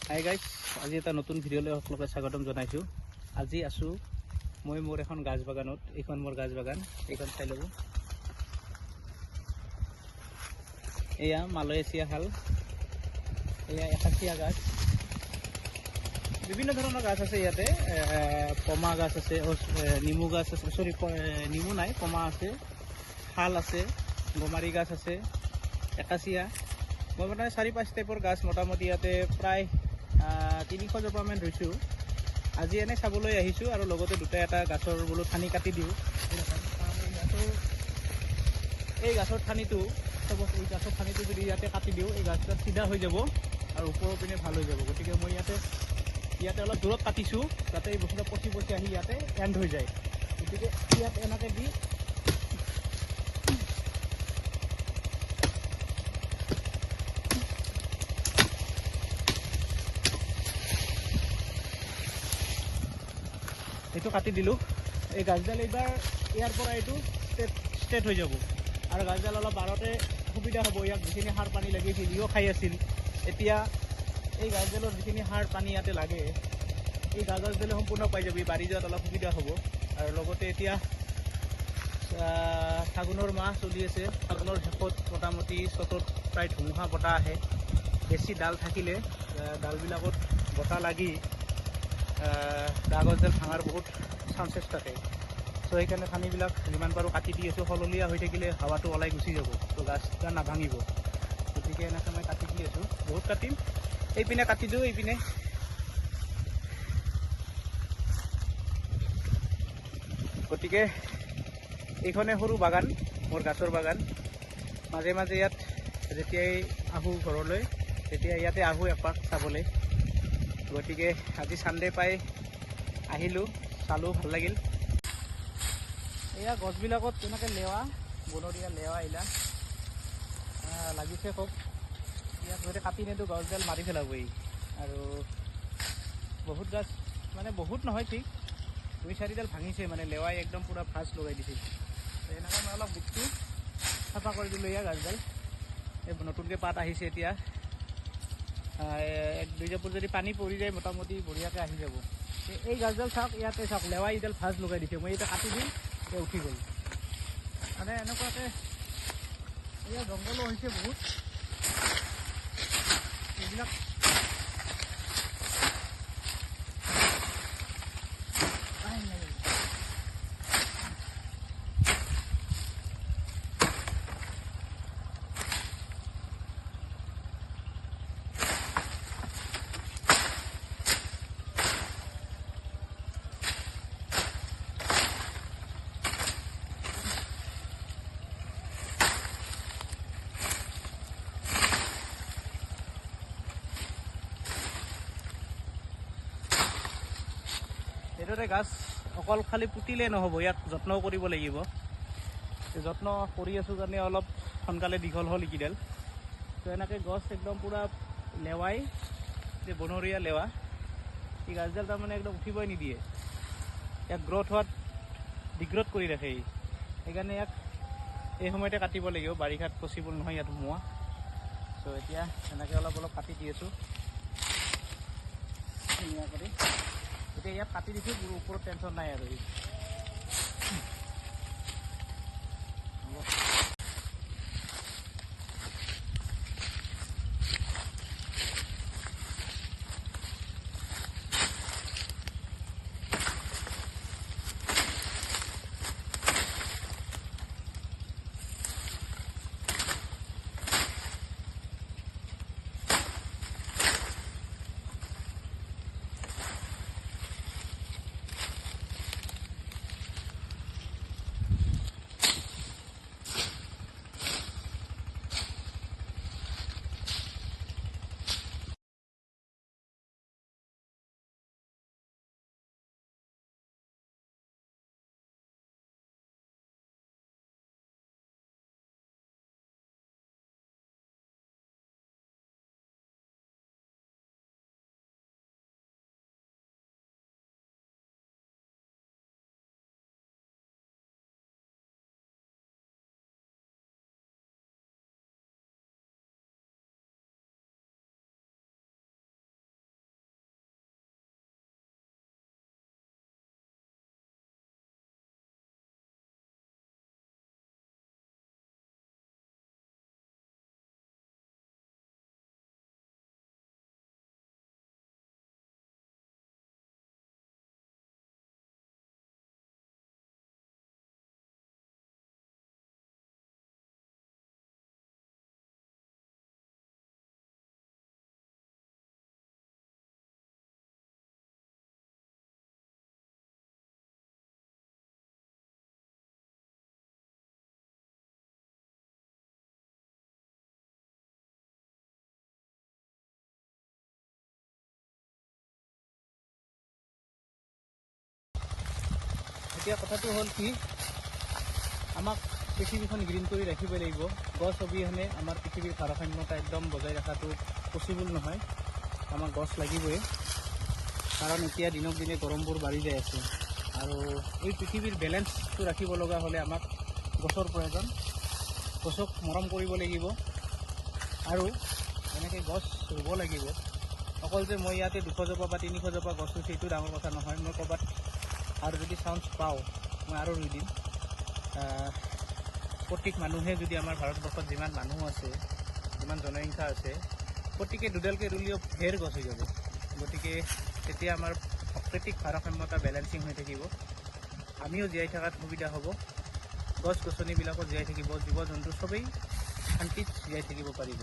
Hi guys, আজি এটা নতুন ভিডিঅ'লৈ সকলোকে স্বাগতম জনাইছোঁ। আজি আছোঁ মই মোৰ এখন গাছ বাগানত। এইখন মোৰ গাছ বাগান, এইখন চাই ল'ব। এয়া মালয়েছিয়া শাল, এয়া একাশীয়া গাছ, বিভিন্ন ধৰণৰ গাছ আছে ইয়াতে। পমা গাছ আছে, নেমু গাছ আছে, নেমু নাই, পমা আছে, শাল আছে, গমাৰি গাছ আছে, একাশীয়া। মই মানে 4-5 টাইপৰ গাছ মোটামুটি ইয়াতে প্ৰায় 300 জোপামান ৰুইছোঁ। আজি এনে চাবলৈ আহিছোঁ আৰু লগতে এটা গাছৰ বোলো ঠানি কাটি দিওঁ। এই গাছৰ ঠানিটো যদি ইয়াতে কাটি দিওঁ, এই গাছটা চিধা হৈ যাব আৰু ওপৰৰ পিনে ভাল হৈ যাব। গতিকে মই ইয়াতে অলপ দূৰত কাটিছোঁ, যাতে এই বস্তুটো পচি আহি ইয়াতে এণ্ড হৈ যায়। গতিকে ইয়াত এনেকৈ দি এইটো কাটি দিলোঁ। এই গাছডাল এইবাৰ ইয়াৰ পৰা এইটো ষ্ট্ৰেট হৈ যাব আৰু গাছডাল অলপ বাৰতে সুবিধা হ'ব। ইয়াক যিখিনি সাৰ পানী লাগিছিল ইও খাই আছিল। এতিয়া এই গাছডালৰ যিখিনি সাৰ পানী ইয়াতে লাগে, এই গাছডালে সম্পূৰ্ণ পাই যাব। বাঢ়ি যোৱাত অলপ সুবিধা হ'ব। আৰু লগতে এতিয়া ফাগুনৰ মাহ চলি আছে। ফাগুনৰ শেষত মোটামুটি চ'তত প্ৰায় ধুমুহা বতাহ আহে। বেছি ডাল থাকিলে ডালবিলাকত বতাহ লাগি গছডাল ভাঙাৰ বহুত চান্সেছ থাকে। চ' সেইকাৰণে ঠানিবিলাক যিমান পাৰোঁ কাটি দি আছোঁ। সললীয়া হৈ থাকিলে হাৱাটো ওলাই গুচি যাব, ত' গাছটা নাভাঙিব। গতিকে এনেকৈ মই কাটি দি আছোঁ, বহুত কাটিম। এইপিনে কাটি দিওঁ, এইপিনে গতিকে এইখনে সৰু বাগান, মোৰ গাছৰ বাগান। মাজে মাজে ইয়াত যেতিয়াই আহোঁ ঘৰলৈ, তেতিয়া ইয়াতে আহোঁ এপাক চাবলৈ। গতিকে আজি ছানডে পাই আহিলোঁ, চালোঁ, ভাল লাগিল। এয়া গছবিলাকত তেনেকৈ লেৱা, বনৰীয়া লেৱা এইলা লাগিছে খুব। ইয়াত যদি কাটি নিদিওঁ গছডাল মাৰি পেলাবই। আৰু বহুত গাছ, মানে বহুত নহয়, ঠিক 2-4ডাল ভাঙিছে। মানে লেৱাই একদম পূৰা ভাঁজ লগাই দিছে। এনেকৈ মই অলপ গুটি চাফা কৰি দিলোঁ। এয়া গাছডাল এই নতুনকৈ পাত আহিছে। এতিয়া 1-2 জাপত যদি পানী পৰি যায় মোটামুটি বঢ়িয়াকৈ আহি যাব। এই গাছডাল চাওক, ইয়াতে চাওক, লেৱাই এইডাল ভাঁজ লগাই দিছে। মই এতিয়া কাটি দিম, এতিয়া উঠি গ'ল। মানে এনেকুৱাকৈ এয়া জংঘলো হৈছে বহুত। এইবিলাক এইদৰে গাছ অকল খালি পুতিলে নহ'ব, ইয়াক যত্নও কৰিব লাগিব। যত্ন কৰি আছোঁ কাৰণে অলপ সোনকালে দীঘল হ'ল এইকেইডাল। তো এনেকৈ গছ একদম পূৰা লেৱাই, যে বনৰীয়া লেৱা, এই গাছডাল তাৰমানে একদম উঠিবই নিদিয়ে। ইয়াক গ্ৰ'থ হোৱাত ডিগ্ৰ'থ কৰি ৰাখে। সেইকাৰণে ইয়াক এই সময়তে কাটিব লাগিব, বাৰিষাত পচিবল নহয় ইয়াত সোমোৱা। চ' এতিয়া এনেকৈ অলপ কাটি দি আছোঁ ধুনীয়া কৰি। এতিয়া ইয়াত কাটি দিছোঁ, ওপৰত টেনশ্যন নাই আৰু। এতিয়া কথাটো হ'ল কি, আমাক পৃথিৱীখন গ্ৰীণ কৰি ৰাখিব লাগিব। গছ অবিহনে আমাৰ পৃথিৱীৰ ভাৰসাম্যতা একদম বজাই ৰখাটো পচিবল নহয়। আমাক গছ লাগিবই, কাৰণ এতিয়া দিনক দিনে গৰমবোৰ বাঢ়ি যাই আছে আৰু এই পৃথিৱীৰ বেলেঞ্চটো ৰাখিব লগা হ'লে আমাক গছৰ প্ৰয়োজন। গছক মৰম কৰিব লাগিব আৰু এনেকৈ গছ ৰুব লাগিব। অকল যে মই ইয়াতে 200 জোপা বা 300 জোপা গছ ৰুইছোঁ সেইটো ডাঙৰ কথা নহয়। মই ক'ৰবাত আৰু যদি চান্স পাওঁ মই আৰু ৰুই দিম। প্ৰত্যেক মানুহে যদি আমাৰ ভাৰতবৰ্ষত যিমান মানুহ আছে, যিমান জনসংখ্যা আছে, প্ৰত্যেকে দুডালকৈ ৰুলেও ঢেৰ গছ হৈ যাব। গতিকে তেতিয়া আমাৰ প্ৰাকৃতিক ভাৰসাম্যতা বেলেঞ্চিং হৈ থাকিব, আমিও জীয়াই থকাত সুবিধা হ'ব, গছ গছনিবিলাকো জীয়াই থাকিব, জীৱ জন্তু চবেই শান্তিত জীয়াই থাকিব পাৰিব।